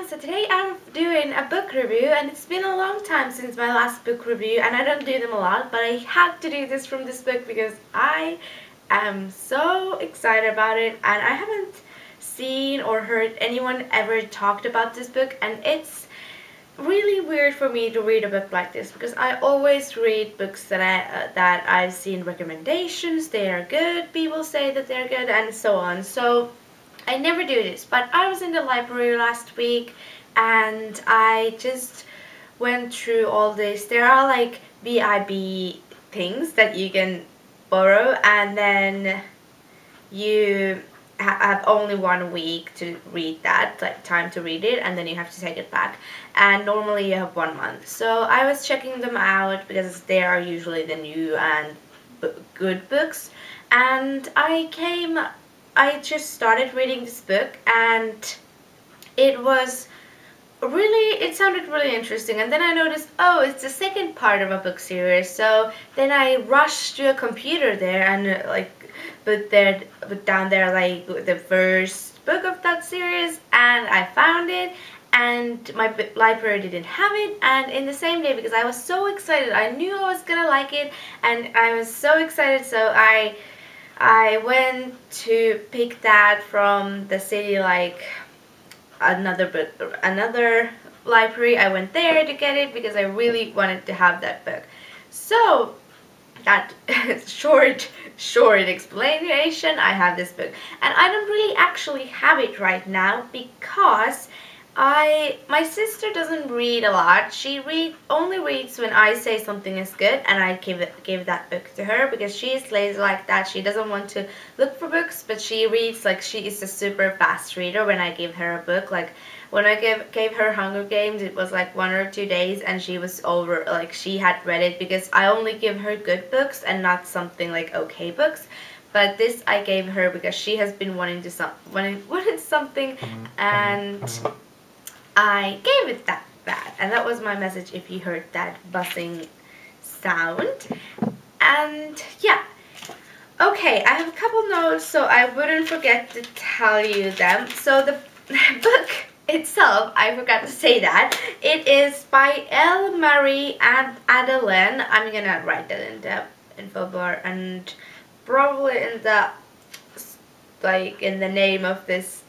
everyone, so today I'm doing a book review, and it's been a long time since my last book review, and I don't do them a lot, but I had to do this from this book because I am so excited about it, and I haven't seen or heard anyone ever talked about this book, and it's really weird for me to read a book like this because I always read books that I've seen recommendations, they are good, people say that they're good, and so on. So I never do this, but I was in the library last week and I just went through all this. There are like BIB things that you can borrow, and then you have only 1 week to read that, like time to read it, and then you have to take it back, and normally you have 1 month. So I was checking them out because they are usually the new and good books, and I just started reading this book, and it sounded really interesting, and then I noticed, oh, it's the second part of a book series. So then I rushed to a computer there and put down there like the first book of that series, and I found it, and my library didn't have it, and in the same day, because I was so excited, I knew I was gonna like it, and I was so excited, so I went to pick that from the city, like another library. I went there to get it because I really wanted to have that book. So that short explanation, I have this book, and I don't really actually have it right now because my sister doesn't read a lot. She only reads when I say something is good, and I give that book to her because she is lazy like that. She doesn't want to look for books, but she reads. Like, she is a super fast reader. When I give her a book, like when I gave her Hunger Games, it was like 1 or 2 days, and she was over. Like, she had read it because I only give her good books and not something like okay books. But this I gave her because she has been wanted something, and I gave it that. And that was my message if you heard that buzzing sound. And yeah. Okay, I have a couple notes so I wouldn't forget to tell you them. So the book itself, I forgot to say that. It is by L. Marie and Adeline. I'm gonna write that in the info bar, and probably in the name of this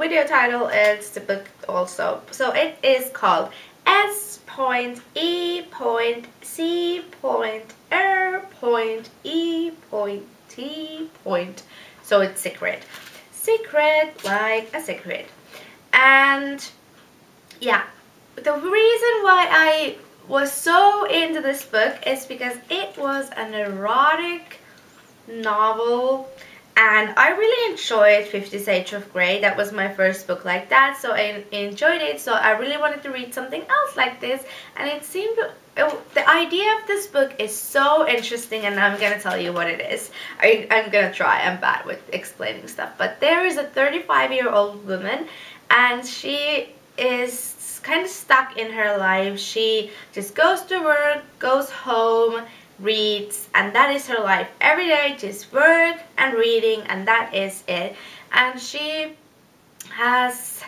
video title, it's the book also. So it is called S.E.C.R.E.T. So it's secret. Secret, like a secret. And yeah, the reason why I was so into this book is because it was an erotic novel, and I really enjoyed 50 Shades of Grey. That was my first book like that, so I enjoyed it. So I really wanted to read something else like this, and it seemed the idea of this book is so interesting, and I'm gonna tell you what it is. I'm gonna try. I'm bad with explaining stuff, but there is a 35-year-old woman, and she is kind of stuck in her life. She just goes to work, goes home, reads, and that is her life. Every day just work and reading, and that is it. And she has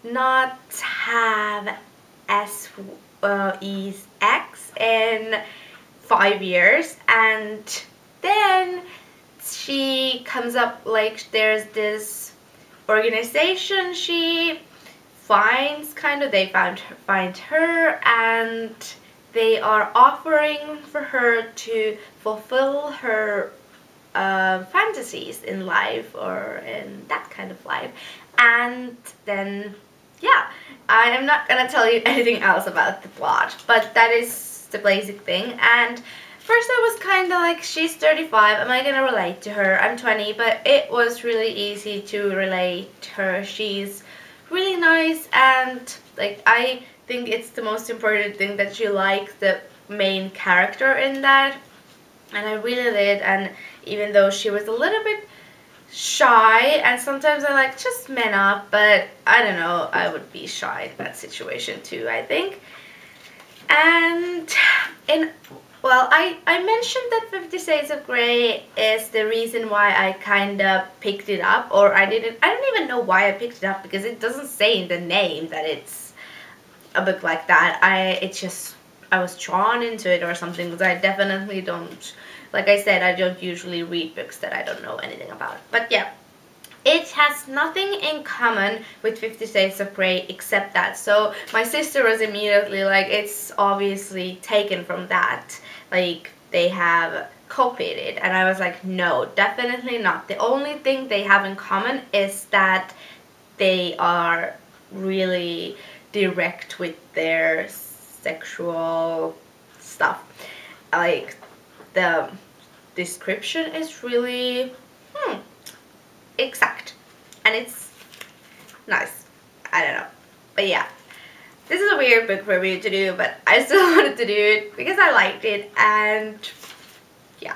not have S.E.C.R.E.T in 5 years, and then she comes up, like, there's this organization she finds, they find her, and they are offering for her to fulfill her fantasies in life, or in that kind of life. And then, yeah, I am not gonna tell you anything else about the plot, but that is the basic thing. And first I was kind of like, she's 35, am I gonna relate to her? I'm 20, but it was really easy to relate to her. She's really nice, and like, I think it's the most important thing that you like the main character in that, and I really did. And even though she was a little bit shy, and sometimes I like, just man up, but I don't know, I would be shy in that situation too, I think. And Well, I mentioned that 50 Shades of Grey is the reason why I kind of picked it up, or I don't even know why I picked it up, because it doesn't say in the name that it's a book like that. I was drawn into it or something, because I definitely don't, like I said, I don't usually read books that I don't know anything about. But yeah, it has nothing in common with 50 Shades of Grey except that. So my sister was immediately like, it's obviously taken from that. Like, they have copied it. And I was like, no, definitely not. The only thing they have in common is that they are really direct with their sexual stuff. Like, the description is really exact, and it's nice. I don't know, but yeah, this is a weird book for me to do, but I still wanted to do it because I liked it. And yeah,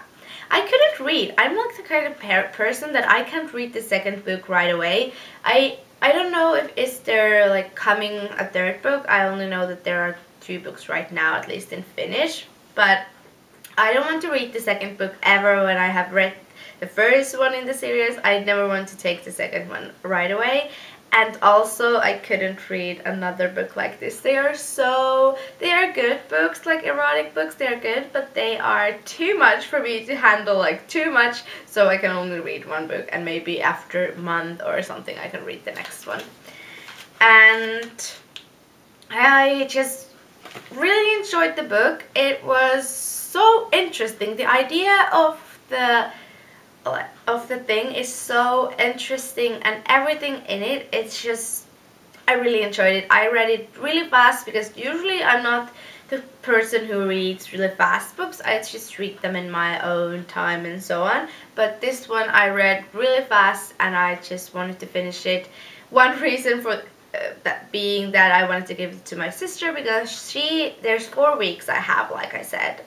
I couldn't read. I'm like the kind of person that I can't read the second book right away. I don't know if is there like coming a third book. I only know that there are 2 books right now, at least in Finnish, but I don't want to read the second book ever. When I have read the first one in the series, I never want to take the second one right away. And also, I couldn't read another book like this. They are good books, like erotic books, they are good, but they are too much for me to handle, like too much, so I can only read one book, and maybe after a month or something I can read the next one. And I just really enjoyed the book. It was so interesting. The idea of the thing is so interesting, and everything in it, it's just, I really enjoyed it. I read it really fast because usually I'm not the person who reads really fast books. I just read them in my own time and so on. But this one I read really fast, and I just wanted to finish it. One reason for that being that I wanted to give it to my sister, because there's 4 weeks I have, like I said,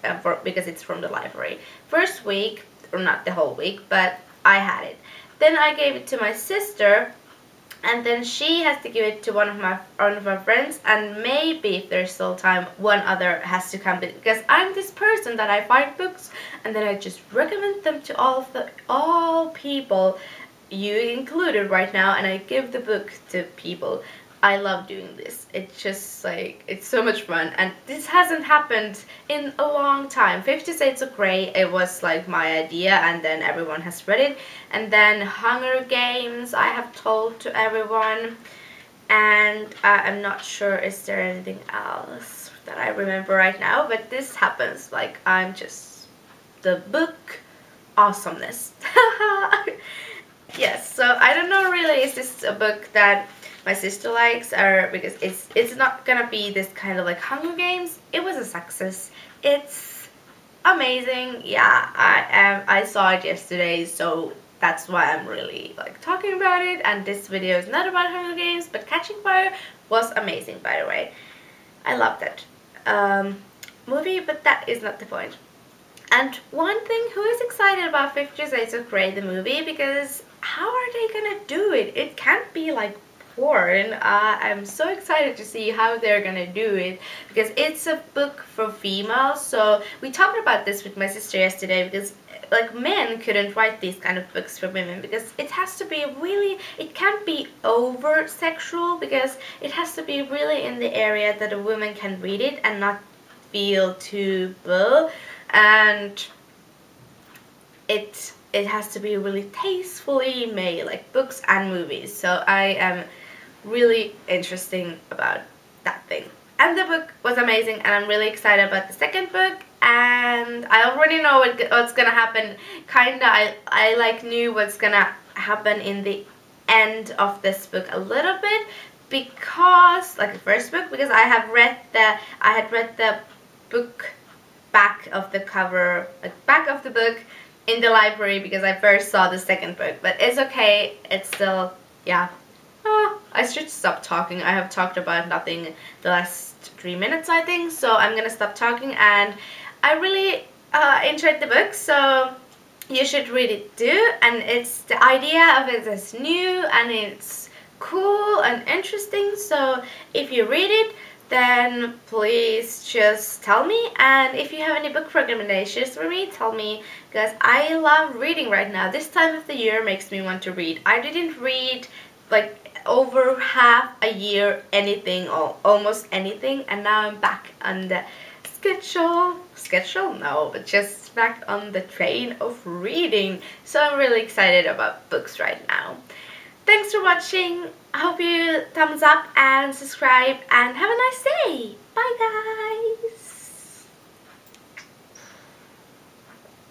because it's from the library. First week, or not the whole week, but I had it. Then I gave it to my sister, and then she has to give it to one of my friends, and maybe if there's still time, one other has to come, because I'm this person that I find books and then I just recommend them to all people, you included right now, and I give the book to people. I love doing this. It's just like, it's so much fun, and this hasn't happened in a long time. 50 Shades of Grey, it was like my idea, and then everyone has read it. And then Hunger Games, I have told to everyone, and I'm not sure is there anything else that I remember right now, but this happens. Like, I'm just the book awesomeness. Yes, so I don't know really, is this a book that my sister likes, or because it's not gonna be this kind of like Hunger Games. It was a success. It's amazing. Yeah, I saw it yesterday, so that's why I'm really like talking about it. And this video is not about Hunger Games, but Catching Fire was amazing, by the way. I loved that movie, but that is not the point. And one thing, who is excited about 50 Shades of Grey, the movie, because how are they gonna do it? It can't be like porn. I'm so excited to see how they're gonna do it, because it's a book for females. So we talked about this with my sister yesterday, because like men couldn't write these kind of books for women, because it has to be really, it can't be over sexual, because it has to be really in the area that a woman can read it and not feel too bull, and it has to be really tastefully made, like books and movies. So I am really interested about that thing. And the book was amazing, and I'm really excited about the second book, and I already know what's gonna happen. Kinda, I like knew what's gonna happen in the end of this book a little bit, because like the first book, because I had read the book back of the cover, like back of the book in the library, because I first saw the second book. But it's okay, it's still, yeah. I should stop talking. I have talked about nothing the last 3 minutes, I think, so I'm gonna stop talking. And I really enjoyed the book, so you should read it too. And it's, the idea of it is new, and it's cool and interesting, so if you read it, then please just tell me. And if you have any book recommendations for me, tell me, because I love reading right now. This time of the year makes me want to read. I didn't read like over half a year anything, or almost anything, and now I'm back on the schedule, no, but just back on the train of reading. So I'm really excited about books right now. Thanks for watching. I hope you thumbs up and subscribe, and have a nice day. Bye guys.